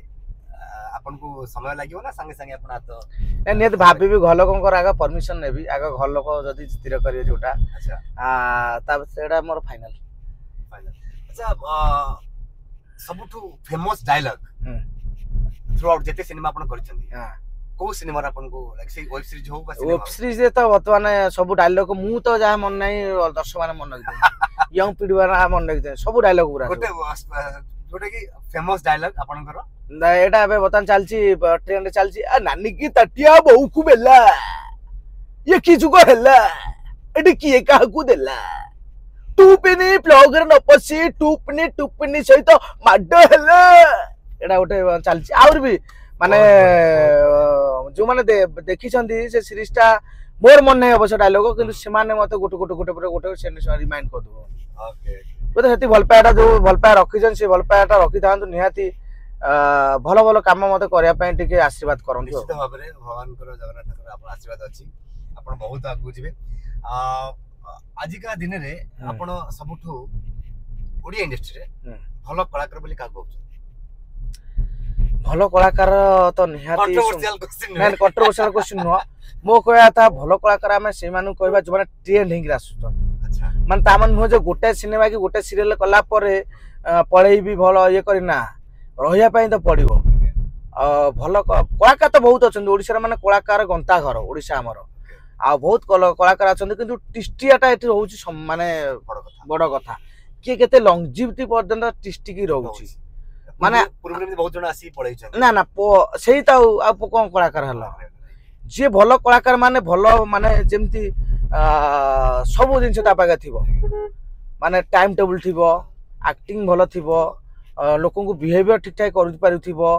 ଆପଣଙ୍କୁ ସମୟ ଲାଗିବ ନା ସାଙ୍ଗେ ସାଙ୍ଗେ ଆପଣ ହାତ? ନିହାତି ଭାବିବି, ଘର ଲୋକଙ୍କର ଆଗ ପରମିଶନ ନେବି। ଆଗ ଘର ଲୋକ ଯଦି ସ୍ଥିର କରିବେ ଯୋଉଟା, ତାପରେ ସେଇଟା ମୋର ଫାଇନାଲ। ଆଚ୍ଛା, ସବୁଠୁ ଫେମସ ଡାଇଲଗ ଥ୍ରୁ ଆଉଟ୍ ଯେତେ ସିନେମା ଆପଣ କରିଛନ୍ତି, କୋଉ ସିନେମାରେ ଆପଣଙ୍କୁ ସେଇ ୱେବ ସିରିଜ ହଉ ବା ୱେବ ସିରିଜରେ ତ ବର୍ତ୍ତମାନ ସବୁ ଡାଇଲଗ ମୁଁ ତ ଯାହା ମନେ ନାହିଁ, ଦର୍ଶକ ମାନେ ମନେ ରଖିଛନ୍ତି, ୟଙ୍ଗ ପିଢି ମନେ ରଖିଛନ୍ତି ସବୁ ଡାଇଲଗ ଗୁରା। ଯୋଉଟା କି ଫେମସ ଡାଇଲଗ ଆପଣଙ୍କର? ଏଇଟା ଏବେ ବର୍ତ୍ତମାନ ଚାଲିଛି, ଟ୍ରେଣ୍ଡରେ ଚାଲିଛି। ନାନୀ କି ତାଟିଆ ବୋଉକୁ ବେଲା, ଇଏ କି ଯୁଗ ହେଲା, ଏଠି କିଏ କାହାକୁ ଦେଲା, ଟୁପିନି ପ୍ଲଗରେ ନ ପଶି ଟୁପିନି ସହିତ ମାଡ ହେଲା। ଏଇଟା ଗୋଟେ ଚାଲିଛି। ଆହୁରି ବି ମାନେ ଯୋଉମାନେ ଦେଖିଛନ୍ତି ସେ ସିରିଜ ଟା मोर मन नहीं अवश्य डायलॉग किंतु सेमाने मते गोटे गोटे गोटे पर गोटे से रिमाइंड कर दो ओके बोले हेती भल पायाटा जो भल पाया रखिछन से भल पायाटा रखि थांतु निहाती भल भल काम मते करिया पय टिके आशीर्वाद करंतु निश्चित भाबरे भगवान को जगन्नाथ आपण आशीर्वाद अछि आपण बहुत आगु जिवे आजिका दिन रे आपण सबठु ओडिया इंडस्ट्री रे भल कलाकार बोली का कहू भल कलाकार तो निहाती कंट्रोवर्शियल क्वेश्चन नहीं कंट्रोवर्शियल क्वेश्चन नुह मो कहया था भल कलाकार आमे से मानु कहबा जो माने ट्रेंड हिंग रासुत अच्छा माने तामन नुह जो गोटे सिनेमा की गोटे सीरियल कला परे पढ़ई भी भल ये करी ना रहिया पई तो पड़िबो भल कलाकार तो बहुत अछन ओडिसा माने कलाकार गंता घर ओडिसा हमर आ बहुत कलाकार अछन किंतु टिस्टियाटा एठी होउची माने बड़ कथा के केते लॉन्जिविटी पर्यंत टिस्टी की रहउची माने पूर्व में बहुत जण आसी पढै छन ना ना सेही त आ कोन कलाकार हला जे भल कलाकार माने भल माने जेमती सब जिनस ता पागे थिबो माने टाइम टेबल थिबो एक्टिंग भल थिबो लोकन को बिहेवियर ठीक ठाक कर पारुथिबो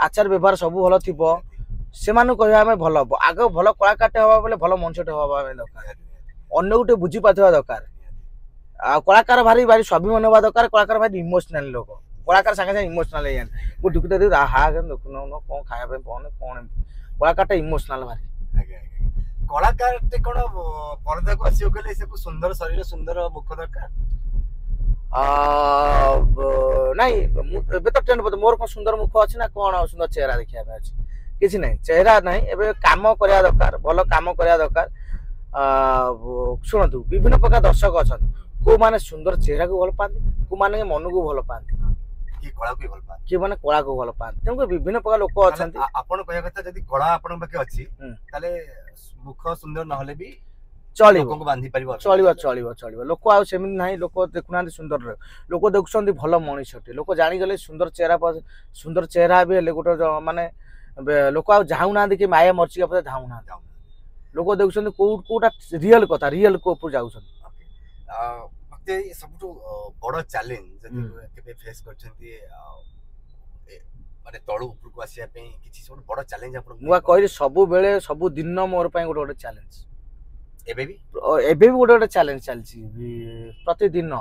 आचार व्यवहार सब भल थिबो से मानु कहया हमें भल आग भल कलाकारटे हवा बोले भल मनुष्यटे हवा हमें दरकार अन्य गुटे बुझी पाथवा दरकार आ कलाकार भारी भारी स्वाभिमान हवा दरकार कलाकार भारी इमोशनल लोक कलाकार संगे संगे इमोशनल है वो दुखते दे हा देखु न कोन खाया पे कोन कोन कलाकारटे इमोशनल भारी कलाकार ते कोन पर्दा को आसियो गेले से सुंदर शरीर सुंदर मुख दरकार नहीं एबे तो ट्रेंड मोर को सुंदर मुख अछि ना कोन सुंदर चेहरा देखिया पे अछि किछि नहीं चेहरा नहीं एबे काम करिया दरकार भलो काम करिया दरकार सुनतु विभिन्न प्रकार दर्शक अछन को माने सुंदर चेहरा को भल पांती को माने मन को भल पांती की कला को भल पांती की माने कला को भल पांती तेनको विभिन्न प्रकार लोक अछन आपण कहया कथा जदी कला आपण बाके अछि ताले मुख सुंदर न होले भी चलिबो लोक को बांधी परिबो चलिबो लोक आ सेमिन नाही लोक देखुना सुंदर लोक देखुछंती भल मनीषटे लोक जानि गले सुंदर चेहरा भी हेले गोटे माने लोक आ जाऊ ना देखि माया मर्ची पे जाऊ ना लोक देखुछंती कोटा रियल कथा रियल को ऊपर जाउछन मते सबटु बड़ चैलेंज जदी केबे फेस करछंती माने तळु ऊपर को आसिया पे किछि सब बड़ चैलेंज आपण मुआ कहि सब बेले सब दिन मोर पय गोटे चैलेंज एबे भी गोटे चैलेंज चलछि प्रतिदिन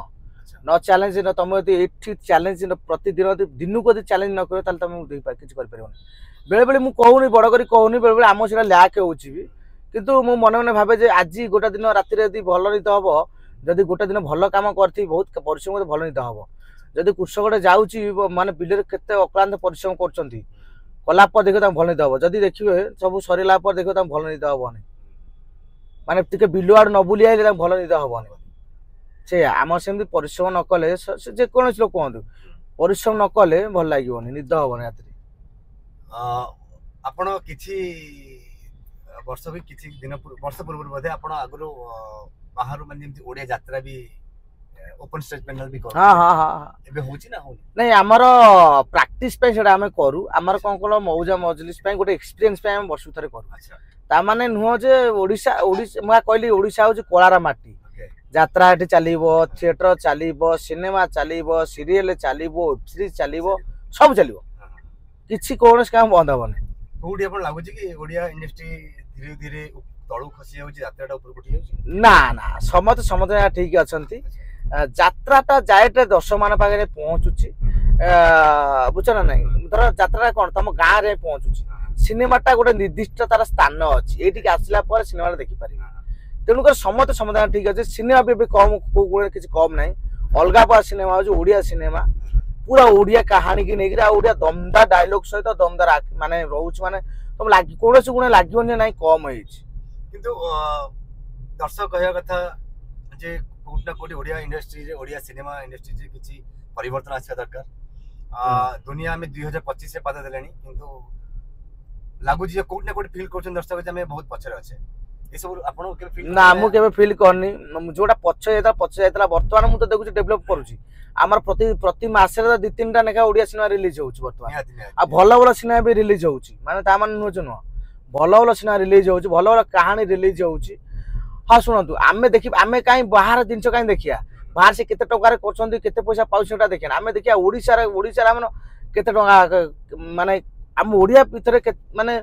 न चैलेंज न तुम यदि एठी चैलेंज प्रतिदिन दिन को चैलेंज न करो ताल तुम देई पार किछ कर परबोनी बेले बेले मु कहूनी बड़ करी कहूनी बेले बेले आम सेटा लैक होउछि भी किंतु मु मन मन भाबे जे आज गोटे दिन राति रे यदि भल निद हबो जदि गोटे दिन भल काम करथि बहुत परिश्रम करे भल निद हबो जदि कृषकटे जाउछि माने बिले केते अक्लांत परिश्रम करछंती कला पर देखो त भल निद हबो जदि देखिबे सब सरीला पर देखो त भल निद हबोनी माने टिके बिलु आड़ न बुली आइले भल निद हबोनी से आम सेमती परिश्रम न कले जे कोन लोक कहंतु परिश्रम न कले भल लागिवोनी निद हबोनी राति आपण किछि वर्ष भी किछि दिन वर्ष पूर्व मध्ये आपण आगरो बाहर माने जेमति ओडिया यात्रा भी ओपन स्टेज पैनल भी कर हां हां हां एबे होछि ना होनी नहीं हमर प्रैक्टिस पे सेडा हमें करू हमर कोन कोन मौजा मजलिस पे गोटे एक्सपीरियंस पे हम वर्ष थरे करू अच्छा ता माने नुह जे ओडिसा मा कहली ओडिसा हो जे कोलारा माटी यात्रा एठी चलीबो थिएटर चलीबो सिनेमा चलीबो सीरियल चलीबो वेब सीरीज चलीबो सब चलीबो किछि कोनस काम बंद होबनी कोडी आपण लागु छी कि ओडिया इंडस्ट्री धीरे धीरे तळु खसी जाउची यात्राटा ऊपर उठी जाउची ना ना समते ठीक अछंती यात्राटा जायटे दर्शक मान पागे पहुंचुची बुझ ना नहीं धर यात्रा कोन तम गां रे पहुंचुची सिनेमाटा गोटे निर्दिष्ट तार स्थान अछि एठी आसला पर सिनेमा देखि पारि तेनु कर समते ठीक अछि सिनेमा भी कम को गुणे किछ कम नाही अलगा पा सिनेमा हो ओडिया सिनेमा पूरा ओडिया कहानी की नेगिरा ओडिया दमदार डायलॉग सहित दमदार माने रहउछ माने तुम लागि कोनोसी गुणे लागिवनी नाही कम होइछ किंतु दर्शक कहया कथा जे कोटना कोटी ओडिया इंडस्ट्री रे ओडिया सिनेमा इंडस्ट्री जे किछि परिवर्तन आछा दरकार दुनिया में 2025 से पाता देलेनी किंतु लागु जे कोटना कोटी फील करछन दर्शक जे हमें बहुत पछरे अछि ए सब आपण के फील ना मु केबे फील करनी जोटा पछ जायतला वर्तमान मु तो देखुछि डेवलप करूछि आमर प्रति मासे रे 2-3 टा नेका ओडिया सिनेमा रिलीज होउछि वर्तमान आ भलो भलो सिनेमा भी रिलीज होउछि माने ता माने नुच न भलो भलो सिनेमा रिलीज होउछि भलो भलो कहानी रिलीज होउछि हां सुनंतु आमे देखि आमे काई बाहर जिंस काई देखिया बाहर से केते टका रे करछंती केते पैसा पाउछटा देखिया आमे देखिया ओडिसा रे हमन केते टका माने हम ओडिया भितर माने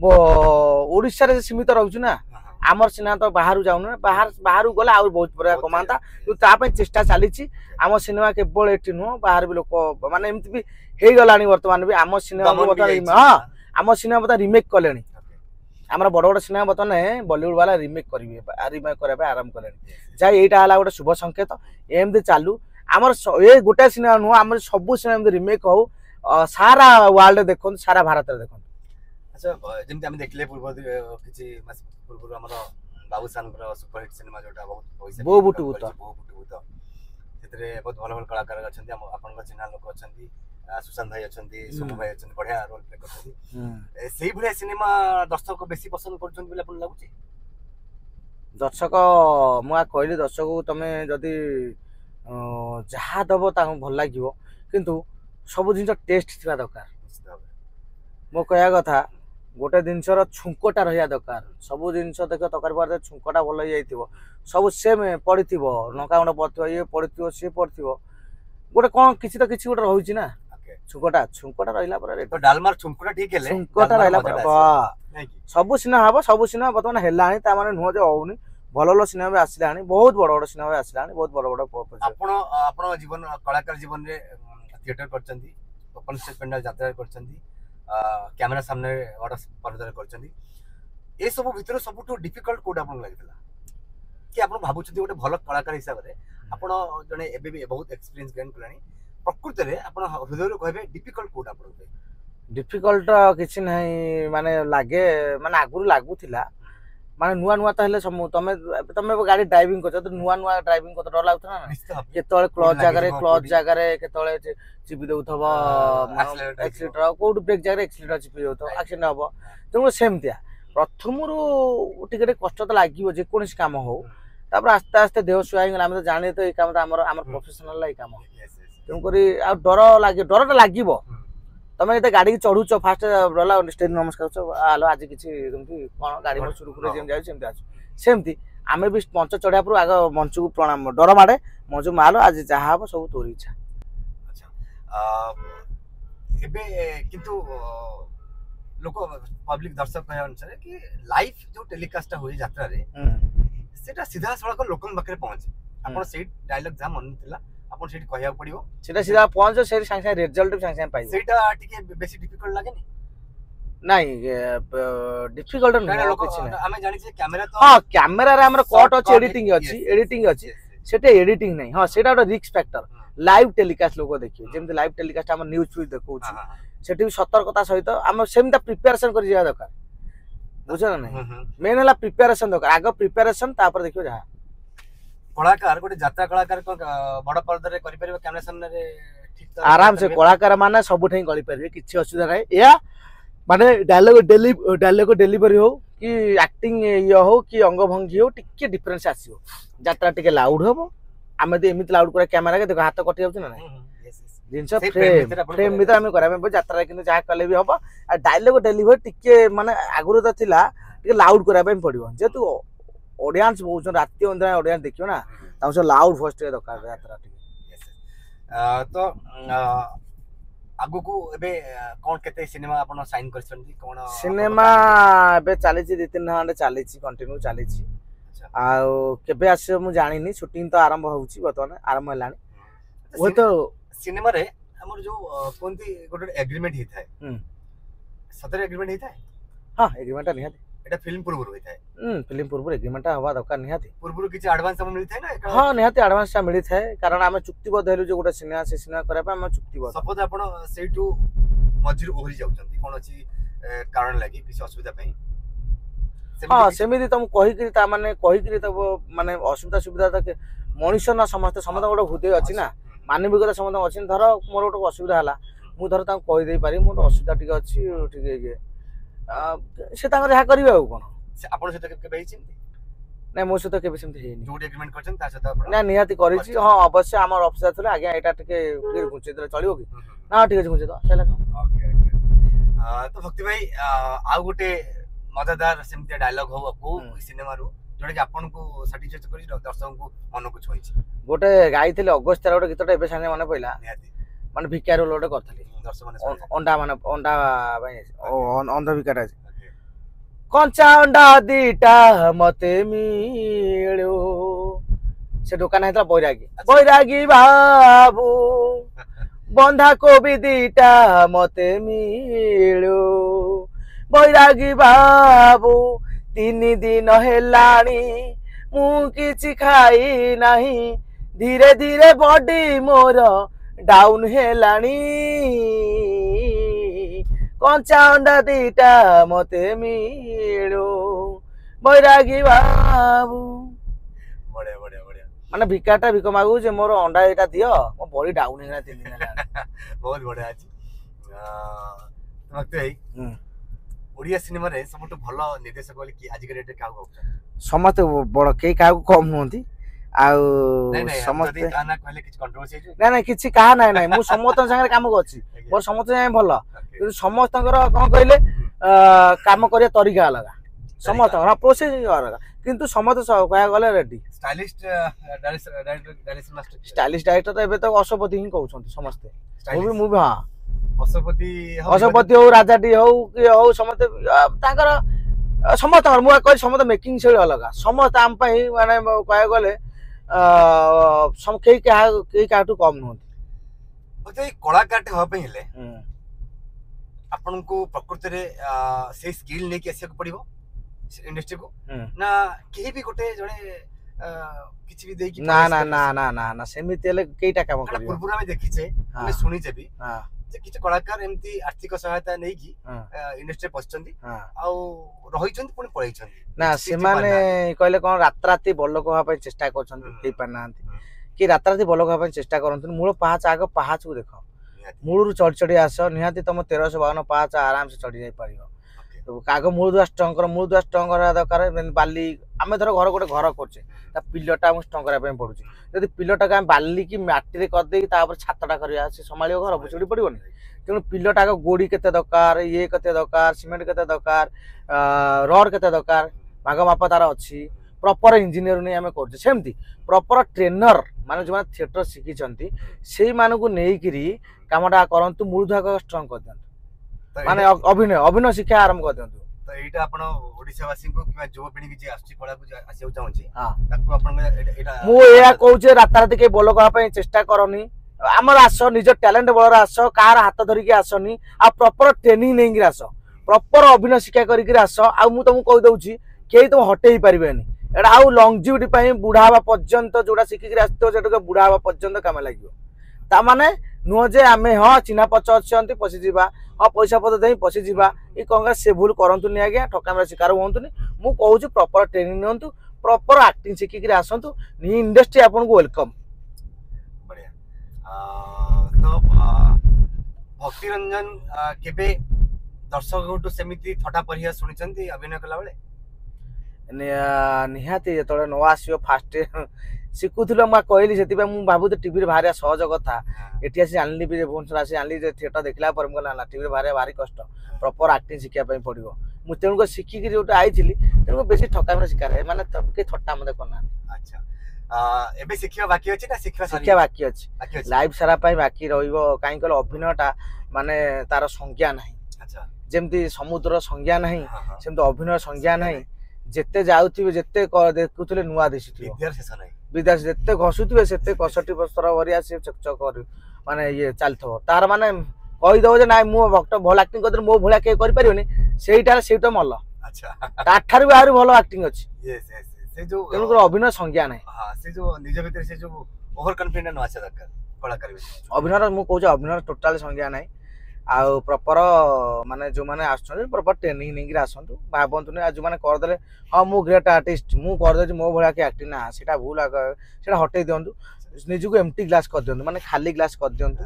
ओडिसा रे सीमित रहउछु ना आमर सिनेमा तो बाहर जाऊन बाहर गले आउ बहुत बड़ा कमाता ताप चेष्टा चली आम सिनेमा केवल एटी नुह बाहर भी लोक माने एमती भी हो गला बर्तमान भी आम सिनेमा हाँ आम सिनेमा बता रिमेक कले आम बड़ बड़ सिनेमा बर्तमान बॉलीवुड वाला रिमेक करने आरंभ कले जा यहाँ गोटे शुभ संकेत एमती चालू आमर ये गोटे सिनेमा नुह आम सब सिनेमा रिमेक हो सारा वर्ल्ड देखो सारा भारत में देखो अच्छा जेमती आम देखले पूर्व किछि मास पूर्व हमर बाबूसान सुपरहिट सिनेमा जोटा बहुत पैसा बो बुटु बुत सेतरे बहुत भल भल कलाकार अछंती आपन चिन्हा लोक अछंती सुशांत भाई अछंती सोमू भाई अछंती बढ़िया रोल प्ले करछंती सेही भले सिनेमा दर्शक बेसी पसंद करछन बोले आपन लागुची दर्शक मुआ कहली दर्शक को तमे जदी जहा दबो ता भल लागिवो किंतु सब जिन टेस्ट थिबा दरकार मो कहया कथा गोटे जिनसर छुंकटा रहा दरकार सब जिनस देख तरकारी बार छुंकटा भल हो सब सेम पड़ी लंका गुंड पड़ो ये पड़ो सी पड़ो गोटे कौन किसी तो किसी गोटे रही ना छुंकटा रहा डालमार छुंकटा ठीक है छुंकटा रहा सब सिनेमा हम सब सिनेमा बर्तमान है नुह जो होनी भल भल सिनेमा भी आसला बहुत बड़ बड़ सिनेमा भी आसला बहुत बड़ बड़ आपण जीवन कलाकार जीवन रे थिएटर करचंदी ओपन स्टेज पेंडाल यात्रा करचंदी कैमरा सामने बड़ा पर्दा करचंदी ए सब भितर सबटू डिफिकल्ट कोड आपन लागथिला कि आपन भाबुछथि गोटे भल कलाकार हिसाब रे आपन जने एबे भी बहुत एक्सपीरियंस गेन करलानी प्रकृति रे आपन हृदय रे कहबे डिफिकल्ट कोड आपन डिफिकल्ट किछि नाही माने लागे माने आगुरु लागुथिला माने नुआ नुआ ताहले तमे तमे गाड़ी ड्राइविंग करछ तो नुआ नुआ ड्राइविंग करत डर लागथना ना केतळे क्लच जागारे केतळे चिपि देउथबो एक्सीलेटर कोड ब्रेक जागारे एक्सीलेटर चिपि देउथबो एक्सीडेंट हबो तुम सेमतिया प्रथमरु टिके कष्ट तो लागिवो जे कोनस काम हो तापर आस्ते आस्ते देह सुहाई गला हम तो जाने तो ए काम तो हमर प्रोफेशनल लाई काम तुम करी आ डर लागिवो तमे एते गाड़ी चढ़ुच फास्ट रला स्टेज नमस्कार आलो आज किछि तुमकी कोन गाड़ी में शुरू करे जेम जाय सेमति आछ सेमति आमे भी मंच चढ़ा पर आग मंच को प्रणाम डर माडे मंच मालो आज जहा हो सब तोरी इच्छा अच्छा एबे किंतु लोक पब्लिक दर्शक कहे अनुसार कि लाइव जो टेलीकास्ट होई यात्रा रे सेटा सीधा सड़क लोकन बकरे पहुंचे आपण से डायलॉग जा मन थिला आपण सेठी कहया पड़ियो सेटा सीधा पहुंचो से संग संग रिजल्ट संग संग पाई सेटा टिके बेसी डिफिकल्ट लागे नहीं डिफिकल्ट न कुछ नहीं हमें जानि जे कैमरा तो हां कैमरा रे हमर कट अछि एडिटिंग अछि सेटे एडिटिंग नहीं हां सेटा रिस्क फैक्टर लाइव टेलीकास्ट लोग देखियो जेमते लाइव टेलीकास्ट हम न्यूज़ फ्यूज देखौ छी सेठी भी सतर्कता सहित हम सेमता प्रिपरेशन कर जिया दरकार बुझल नहीं मेन हला प्रिपरेशन दरकार आगे प्रिपरेशन तापर देखियो जहा कलाकार गोटे यात्रा कलाकार को बड़ पर्दा रे करि परिबो कैमरा सामने रे ठीक आराम से कलाकार माने सब ठई करि परिबे किछि असुविधा नै या माने डायलॉग डिलीवरी हो कि एक्टिंग ये हो कि अंग भंगी हो टिके डिफरेंस आसीओ यात्रा टिके लाउड होबो आमे दे एमित लाउड करे कैमरा के देखो हाथ कटि जाउछ ना जिनस फ्रेम भीतर हम करा में यात्रा किंतु जा कले भी होबो आ डायलॉग डिलीवरी टिके माने आगुरो त थिला टिके लाउड करा पे पड़िबो जेतु ऑडियंस बहुत राति अंदर ऑडियंस देखियो ना ताउ लाउड फर्स्ट दरकार यात्रा टिके तो आगु को एबे कोन केते सिनेमा आपण साइन करछन कोन सिनेमा एबे चली छी 2-3 घंटे चली छी कंटिन्यू चली छी आ केबे आसे मु जानिनी शूटिंग तो आरंभ होउची बतने आरंभ हलानी वो तो सिनेमा रे हमर जो कोनती गोटे एग्रीमेंट ही थाए सतर एग्रीमेंट ही थाए हां एग्रीमेंट निहाती एटा फिल्म पूर्व होई थाए फिल्म पूर्व एग्रीमेंट हवा दरकार निहाती पूर्व किछ एडवांस हम मिली थाए ना हां निहाती एडवांस सा मिली थाए कारण हम चुक्तिबद्ध हेलु जो गोटे सिनेमा से सिनेमा करे हम चुक्तिबद्ध सपोज आपण सेटू मझिर ओहरी जाउछंती कोन अछि कारण लागि किछ असुविधा पई हां सेमिति तुम कहि कि ता माने कहि कि त माने असुविधा सुविधा त मनुष्य ना समस्त गोटे हृदय अछि ना मानविकता समस्त अछि धर मोर गोटे असुविधा हला मु धर ता कहि देई पारि मोर असुविधा टिक अछि ठीक है से तांगर जहा करिवे आ कोन आपण से के बेहि चिंती नै मो से तो केबे सेमति हेनी जो एग्रीमेंट करछन ता से त ना निहाती करि छी हां अवश्य हमर ऑफिसर थले आगे एटा टिके फिर गुंचे दे चलियो कि ना ठीक अछि गुंचे तो चला ओके तो भक्ति भाई आ गोटे मजेदार सेमति डायलॉग हो को सिनेमा रो जोडे कि आपन को सैटिस्फाई करि दर्शक को मन को छोइछि गोटे गाइथिले अगस्त रे गोटे गीतटा एबे साने मन पइला निहाती माने भिकार रोल गोटे करथली दर्शक माने अंडा माने अंडा भाई अंध भिकार कंचा अंडा दीटा मते मिलो से दुकान है बैरागी बैरागी बाबू बंधा कोबी दीटा मते मिलो बैरागी बाबू 3 दिन हेलाणी मु किछि खाई नाही धीरे धीरे बॉडी मोर डाउन हेलाणी कंचा अंडा दीटा मते मिलो बैरागी बाबू बढ़िया बढ़िया बढ़िया माने भिकाटा भिक मागु जे मोर अंडा एटा दियो मो बॉडी डाउन हेला 3 दिन हेला बहुत बढ़िया अछि मते ओडिया सिनेमा रे सबटु भलो निर्देशक बोली कि आज के डेट का हो समस्त बड़ के का कम होंती आउ समस्त गाना कहले किछ कंट्रोवर्सी ना ना किछि कहा ना ना मु समस्त संगे काम करछि मोर समस्त जाय भलो कि समस्त कोन कहले काम करिया तरीका अलग समस्त प्रोसेस अलग किंतु समस्त कया गले ready stylist director master stylist director एबे तो अशोपति ही कहउछंती समस्त मूवी हां अशोपति हो राजाटी हो कि हो समस्त तांकर समस्त मु कह समस्त मेकिंग शैली अलग समस्त आम पई माने कया गले सम के काटू कम नहुंती ओते कलाकार हो पे हेले आपन को प्रकृति रे से स्किल नै के आसे को पड़िबो इंडस्ट्री को ना केही भी गोटे जणे किछि भी देकी ना ना ना ना ना ना सेमिति ले केईटा काम करियो पूर्वरा में देखि छे मैं सुनी जे भी हां जे किछ कलाकार एमती आर्थिक सहायता नै की इंडस्ट्री पछचंदी आ रहि छंती पुनी पळै छंती ना से माने कहले कोन रात राती बल्लोक होआ पे चेष्टा करछंती हेई पानांती कि रात राती बल्लोक होआ पे चेष्टा करंतु मूल पाहाच आग पाहाच को देखो मूलरू चढ़ चढ़ी आस निहाती तुम 1352 पाहाच आराम से चढ़ी जाई परियो तो काग मूलदुआ स्ट्रॉंग करा दरकार बाली आमे धर घर गोटे घर करछे ता पिलरटा हम स्ट्रॉंग करा पे पडुची यदि पिलरटा का बाली की माटी रे कर दे ता ऊपर छातटा करिया से संभालियो घर बुचुडी पड़िबोनी तेणु पिलरटा को गोड़ी केते दरकार ये केते दरकार सीमेंट केते दरकार रड केते दरकार भाग माप तार अछि प्रॉपर इंजीनियर नै आमे करछे सेमती प्रॉपर ट्रेनर माने जो थिएटर शिखी छंती सेही मानु को नेइकिरी कामटा करंतु मूलधुआ को स्ट्रॉंग कर दंतु माने अभिनय शिक्षा आरंभ कर दंतु तो एटा आपण ओडिसा वासी को किबा युवा पीढ़ी की जे आस्ति कला को आसे चाहूची हां ताकू आपण एटा मु एया कहूचे रात रात के बोलो कहा पे चेष्टा करनी हमर आसो निज टैलेंट बळर आसो कार हाथ धरि के आसनी आ प्रॉपर ट्रेनिंग नै गिर आसो प्रॉपर अभिनय शिक्षा करि के आसो आ मु तुमको कहि दउची केही तुम हटेई परिबेनी एटा आउ लॉन्जिविटी पई बुढावा पर्यंत जोडा शिखि के आसतो जेटा बुढावा पर्यंत काम लागियो ता माने नुह जे आमे हां चिन्हा पच अछंती पसी जीवा हां पैसा पद देई पसी जीवा ई कांग्रेस से भूल करंतु नि आज्ञा ठकामरा शिकार होंतुनी मु कहूची प्रॉपर ट्रेनिंग नंतु प्रॉपर एक्टिंग शिखि के आसंतु नि इंडस्ट्री आपन को वेलकम बढ़िया तो भक्ति रंजन केबे दर्शक तो सेमिति थटा परिया सुनिचंती अभिनय कला बेले निहाती जेतले न आसियो फास्ट शिखुथिलो मा कहली सेति मु बाबू तो टीवी रे भारी सहज कथा एठी आसी जानली भी भुवनेश्वर आसी जानली जे थिएटर देखला पर मु ना टीवी रे भारी कष्ट प्रॉपर एक्टिंग शिखिया पई पड़िबो मु तेनु को शिखि कि जोटा आइथिली तेनु बेसी ठकामरा शिकार है माने के ठट्टा मते करना अच्छा एबे शिखिया बाकी अछि ना शिखिया बाकी अछि लाइव सारा पई बाकी रहिबो काई कहले अभिनयटा माने तार संज्ञा नाही अच्छा जेमती समुद्र संज्ञा नाही सेमती अभिनय संज्ञा नाही जेते जाउथिबे जेते देखुथिले नुवा दिसिथिबो विद्यार्थी जेते घसुथिबे सेते 61 बस्तर वरिया से चकचक कर माने ये चलथो तार माने कहि दो जे नाइ मु भक्त भल एक्टिंग कर मो भला के करि परियोनी सेटा मल्ल अच्छा ताठार भी आरो भलो एक्टिंग अछि यस यस से जो तेनु को अभिनय संज्ञा नाही हां से जो निज भीतर से जो ओवर कॉन्फिडेंट आछे दरकार कलाकार अभिनय मु कहू अभिनय टोटल संज्ञा नाही आ प्रॉपर माने जो माने आछन प्रॉपर ट्रेनिंग नै गिरा आछन भाबंतु नै जो माने कर देले हां मु ग्रेट आर्टिस्ट मु कर दे मो भला के एक्टिंग ना सेटा भूल सेटा हटै दियंतु निजु को एम्प्टी ग्लास कर दियंतु माने खाली ग्लास कर दियंतु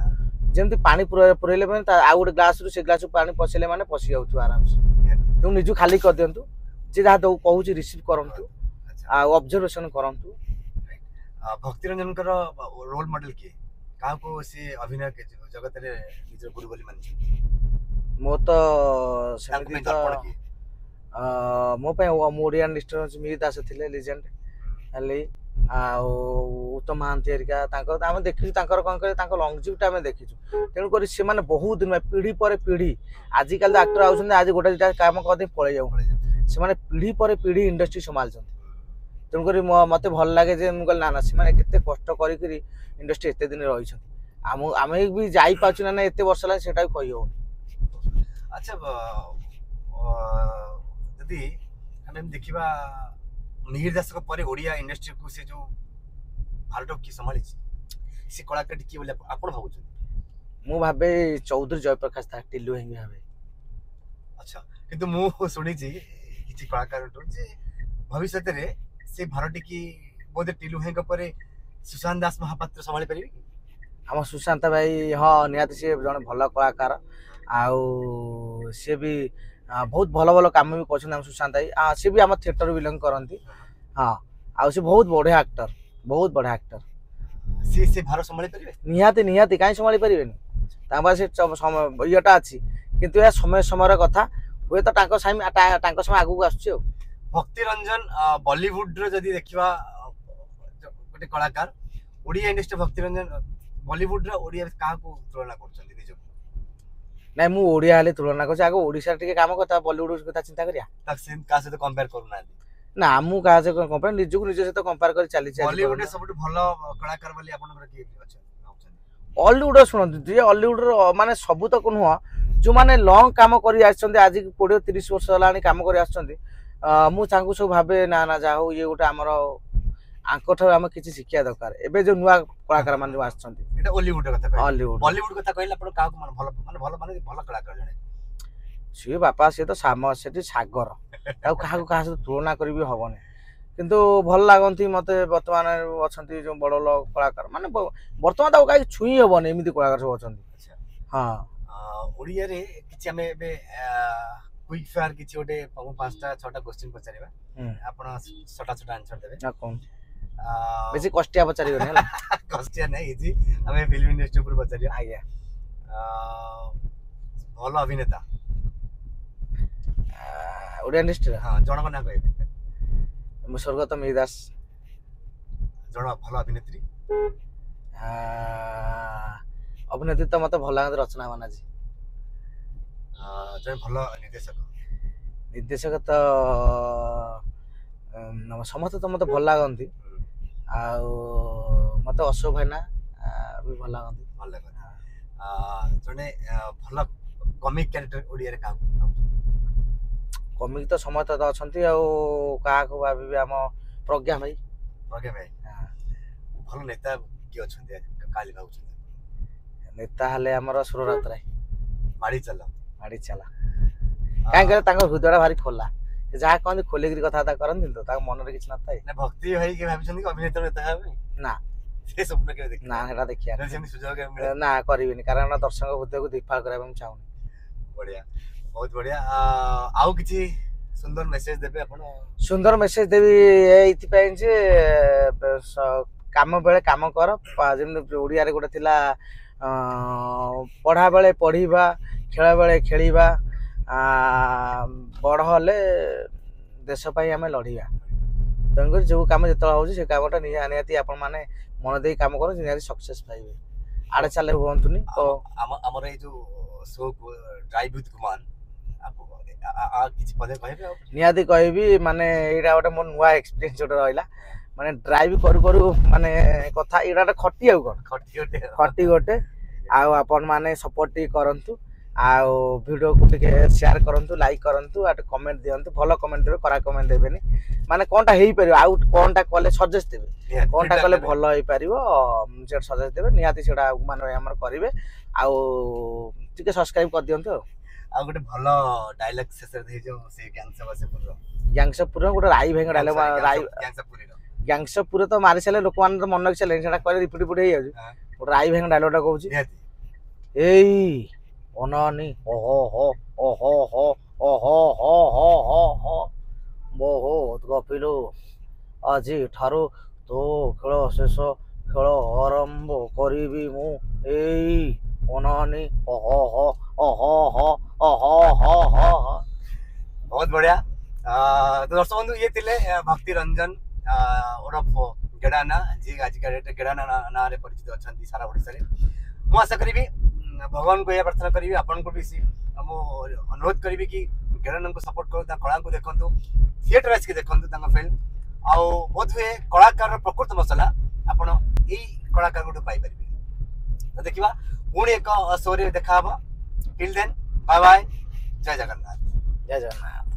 जेमति पानी पुरैले माने आ गुटे ग्लास रु से ग्लास पानी पसेले माने पसी जाउतु आराम से तुम निजु खाली कर दियंतु जे जा दो कहूची रिसीव करंतु आ ऑब्जर्वेशन करंतु भक्ति रंजन कर रोल मॉडल के का को से अभिनय के जगत रे निज गुरु बोली मानछि मो तो सेमिति तो मो पे मोरियन डिस्टर्स मिहिदास थिले लेजेंड हले आ उत्तम महांती एरिका तांको हम देखि तांकर कोन करे तांको लॉन्जिविटी हम देखिछु तेनु करी से माने बहुत दिन पीढ़ी पर पीढ़ी आजि काल एक्टर आउछन आज गोटा दिटा काम कर दे पळे जाऊ से माने पीढ़ी पर पीढ़ी इंडस्ट्री संभालछन्ती तेणुक मते भल लागे जे मु कहली ना ना से केते कष्ट करी इंडस्ट्री एते दिन रही आम भी जाई पाछु ना एते वर्ष ला सेटा कहि हो। अच्छा यदि हम देखिबा मिहिर दास को परे ओडिया इंडस्ट्री को से जो भारत की संभाली से कलाकार की बोले आपण भाबु मु भाबे चौधरी जयप्रकाश था टिल्लू हेंगी भाबे। अच्छा किंतु मु सुनी जी किछि कलाकार जे भविष्य रे से भारत की बोधे टिल्लू हेंग परे सुशांत दास महापात्र संभाली परिबे हम सुशांत भाई हाँ निहाती सी जन भल कलाकार आउ सी भी बहुत भल भल काम भी कर सुशांत भाई सी भी आम थिएटर बिलंग करती हाँ आउ सी बहुत बढ़िया एक्टर बहुत बढ़िया एक्टर से भारत संभाली परिबे निहाती निहाती कहीं संभाली परिबेनी से इटा अच्छी किंतु यह समय समय कथा हुए तो समय आगू आसुची भक्ति रंजन बॉलीवुड रो जदी देखिबा गोटे कलाकार ओडिया इंडस्ट्री भक्ति रंजन बॉलीवुड रो ओडिया का को तुलना करछन्ती निजो नै मु ओडिया हाले तुलना करछ आगो ओडिसा टिके काम करता बॉलीवुड कथा चिंता करिया तक सेम का से तो कंपेयर करूना ना मु का से कंपेयर निजो निजो से तो कंपेयर कर चली बॉलीवुड सबटु भलो कलाकार बोली आपन की अछि हॉलीवुड शुणु जे हॉलीवुड माने सबु तक नुह जो माने लॉन्ग काम करी आछन्ते आज 20-30 वर्ष हलानी काम करी आछन्ते मु चाहू सब भाबे ना ना जा हो ये गोटे हमर आंकठ हम किछि शिक्षा दरकार एबे जो नुवा कलाकार मान जो आछन्ते एटा हॉलीवुड कथा कहै हॉलीवुड बॉलीवुड कथा कहले आपन काको माने भलो कलाकार जणे सी बापा से तो साम सेठी सागर ताऊ काहा काहा से तुलना करबी हबने किंतु भल लागंती मते वर्तमान अछंती जो बड़ लोग कलाकार माने वर्तमान ताऊ काई छुई हबने एमिति कलाकार सब अछंती। अच्छा हां ओडिया रे किछि हमें एबे क्विक फायर किछि ओटे 5टा 6टा क्वेश्चन पचारिबा आपण छोटा छोटा आंसर देबे ना कोन बेसी कष्टिया पचारिबे हला कष्टिया नै इजी हमें फिल्म इंडस्ट्री ऊपर पचारिया आज्ञा भलो अभिनेता ओडिया इंडस्ट्री हां जण को ना कहबे स्वर्गत मिहिर दास जण भलो अभिनेत्री अभिनेत्री तो मत भल लागत रचना बानाजी जण भलो निर्देशक निर्देशक तो समस्त तो मत भल लागंती मत अशोक भाईना भी भल लागंती भल लागत जने भलो कॉमिक कैरेक्टर ओडिया रे का कमिक तो समस्त तो अछंती का को भाबी हम प्रज्ञा भाई भलो नेता की अछंती काली भाऊ नेता हले हमर सुररात राय माड़ी चला काहे करे तांको हृदय भारी खोला जहा कहनी खोले गिरी कथा करन तो ताक मन रे किछ न थाए ना भक्ति भाई के भाबिछन कि अभिनेता नेता हेबे ना से स्वप्न के देख ना हेटा देखिया ना सुजोग ना करिबिनी कारण दर्शक हृदय को दिफाळ करबा हम चाहूनी बढ़िया बहुत बढ़िया आउ किछि सुंदर मेसेज देबे आपण सुंदर मेसेज देबी एथि पय जे काम बेले काम कर जेन ओडिया रे गोटे थिला पढ़ा बेले पढ़ीबा खेला बेले खेलीबा बड़ हले देश पाई आमे लढिया तेणुकर जो काम जतला होची से कामटा निहाती आपण माने मन देई काम करो निहाती सक्सेस पाइबे आड़े चले हुंतुनी तो हमर ए जो शो ड्राइव विथ गुमान आ किछि पदे कहबे निहाती कहबी माने एटा गोटे मोर नुवा एक्सपीरियंस जोटा रहला माने ड्राइव करू करू माने कथा एटा खटी आउ कोन खटी गोटे आउ आपण माने सपोर्ट टी करंतु आउ वीडियो को टिके शेयर करंतु लाइक करंतु आ कमेंट दियंतु भलो कमेंट देबे करा कमेंट देबेनी माने कोनटा हेई परियो आउ कोनटा कले सजेस्ट देबे कोनटा कले भलो हेई परियो जे सजेस्ट देबे निहाती सेडा माने हमर करिवे आउ टिके सब्सक्राइब कर दियंतु आ गोटे भलो डायलॉग शेषर दे जो से गैंगसपुर गोटे राई भाई डायलॉग राई गैंगसपुर तो मारी साले लोक मान तो मन रखि साले सेटा कहले रिपीट रिपीट हे जाउ गोटे राई भाई डायलॉग टा कहूची एई अनानी हो हो हो हो हो हो हो हो हो हो बहुत गपिलु आज ठारू तो खेल शेष खेल आरंभ करी मु एई अनानी हो हो हो हो हो हो हो हो बहुत बढ़िया तो दर्शक बंधु ये थिले भक्ति रंजन ओरफ गेडाना जी आज का डेट गेडाना ना रे परिचित अछंती सारा ओडिसा रे मु आशा करिबी भगवान को यह प्रार्थना करी आपन को भी अनुरोध करी कि गेरन को सपोर्ट करू कला को देखंतु थिएटर आसिक देखंतु फिल्म आउ बोध हुए कलाकार प्रकृत मसला आपण एई कलाकार को पाई परिबे तो देखिबा पुणी एक शो रे देखा हबो टिल देन बाय बाय जय जगन्नाथ जय जगन्नाथ।